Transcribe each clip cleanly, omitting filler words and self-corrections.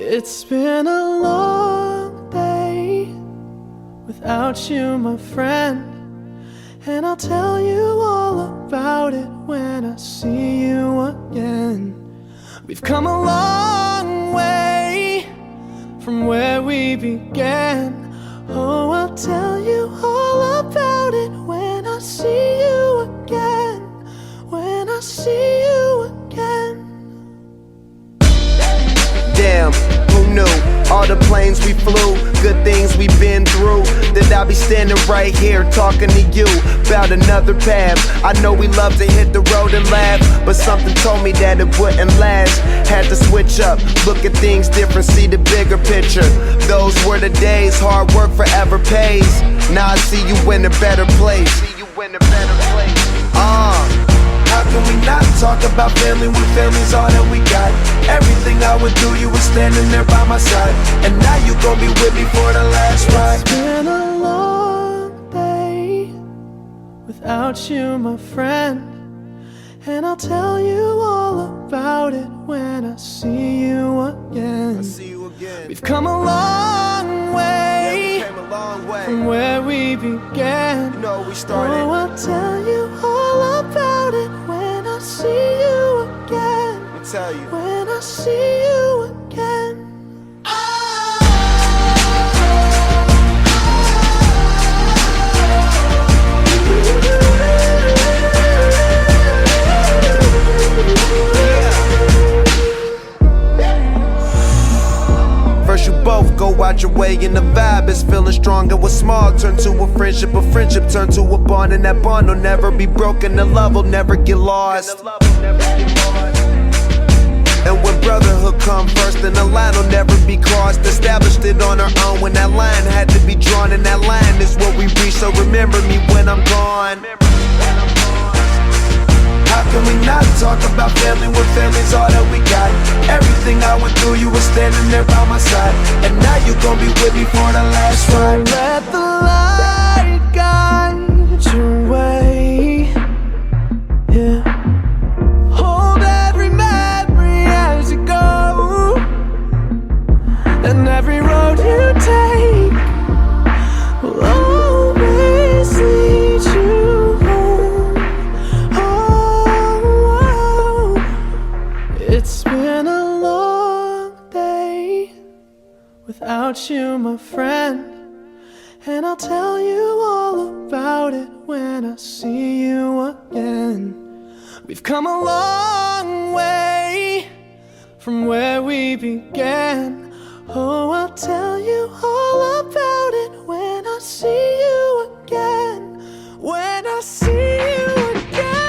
It's been a long day without you, my friend, and I'll tell you all about it when I see you again. We've come a long way from where we began. Oh, I'll tell you all about it when I see you again. When I see you again. Damn, who knew? All the planes we flew, good things we've been through, that I'll be standing right here talking to you about another path. I know we love to hit the road and laugh, but something told me that it wouldn't last. Had to switch up, look at things different, see the bigger picture. Those were the days, hard work forever pays. Now I see you in a better place. How can we not talk about family when family's all that we got? Everything I went through, you were standing there by my side, and now you gon' be with me for the last ride. It's been a long day without you, my friend, and I'll tell you all about it when I see you again. We've come a long way, from where we began. You know we started. Oh, I'll tell you all about it when I see you again. I'll tell you. When I see you again. First you both go out your way and the vibe is feeling strong, and what's small turn to a friendship turn to a bond, and that bond will never be broken, the love will never get lost. And when brotherhood come first, then the line will never be crossed. Established it on our own when that line had to be drawn, and that line is what we reach, so remember me when I'm gone. How can we not talk about family when family's all that we got? Everything I went through, you were standing there by my side, and now you gon' be with me for the last ride. Let the light guide your way. Yeah. Hold every memory as you go, and every road you take will always lead you home. Oh, it's been a long day without you, my friend, and I'll tell you all about it when I see you again. We've come a long way from where we began. Oh, I'll tell you all about it when I see you again. When I see you again.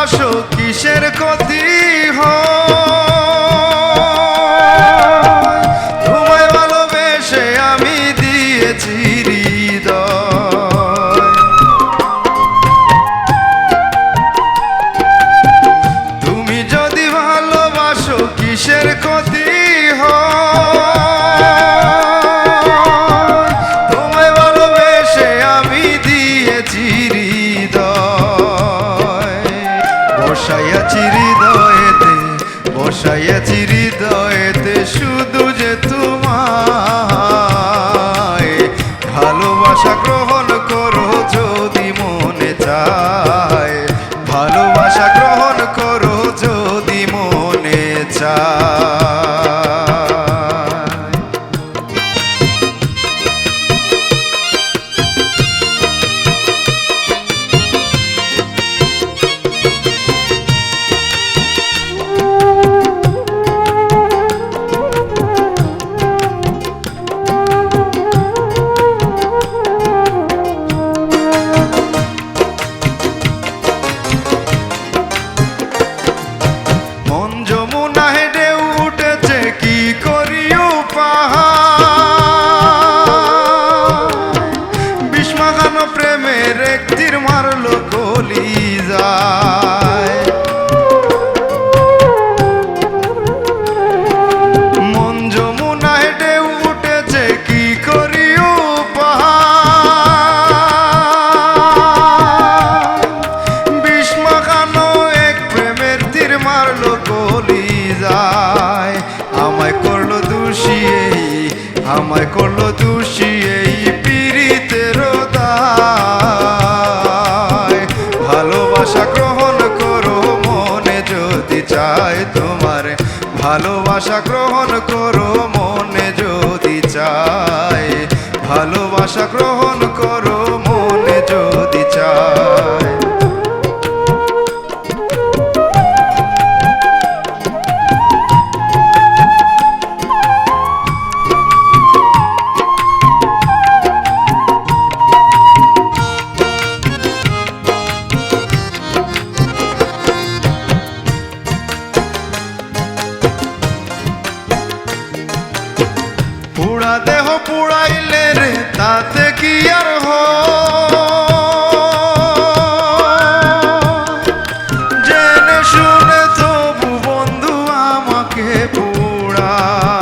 ভালোবাসো কিসের ক্ষতি হয়? তোমায় ভালোবেসে আমি দিয়েছি হৃদয়। তুমি যদি ভালোবাসো কিসের ক্ষতি হয়? তোমায় ভালোবেসে আমি দিয়েছি হৃদয়। বসাইয়াছি হৃদয়েতে, বসাইয়াছি হৃদয়েতে শুধু যে তোমায়। ভালোবাসা গ্রহণ করো যদি মনে চায়, ভালোবাসা গ্রহণ করো যদি মনে চায়। মন যমুনায় ঢেউ উঠেছে কি করিও পাহাড়। বিস্মাখানো প্রেমের এক তীর মারলো কলিজায়। মন যমুনায় ঢেউ উঠেছে কি করিও পাহাড়। বিস্মাখানো এক প্রেমের তীর মারলো কলিজায়। আমায় করলো দোষী এই, আমায় করলো দোষী এই পীড়িতের দায়। ভালোবাসা গ্রহণ করো মনে যদি চায় তোমার, ভালোবাসা গ্রহণ করো মনে যদি চায়, ভালোবাসা গ্রহণ করো মনে যদি চায়। পুরা দেহ পুড়াইলে রে তাতে কি আর হয়? জেনে শুনে তবু বন্ধু আমাকে পুড়ায়।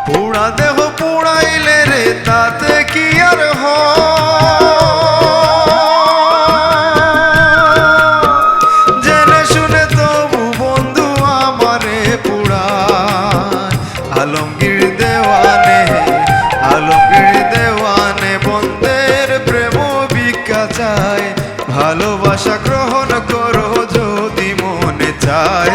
পুরা দেহ পুড়াইলে রে তাতে কি আর হয়? আলমগীর দেওয়ানে, আলমগীর দেওয়ানে বন্ধের প্রেম ভিক্ষা চায়। ভালোবাসা গ্রহণ করো যদি মনে চায়।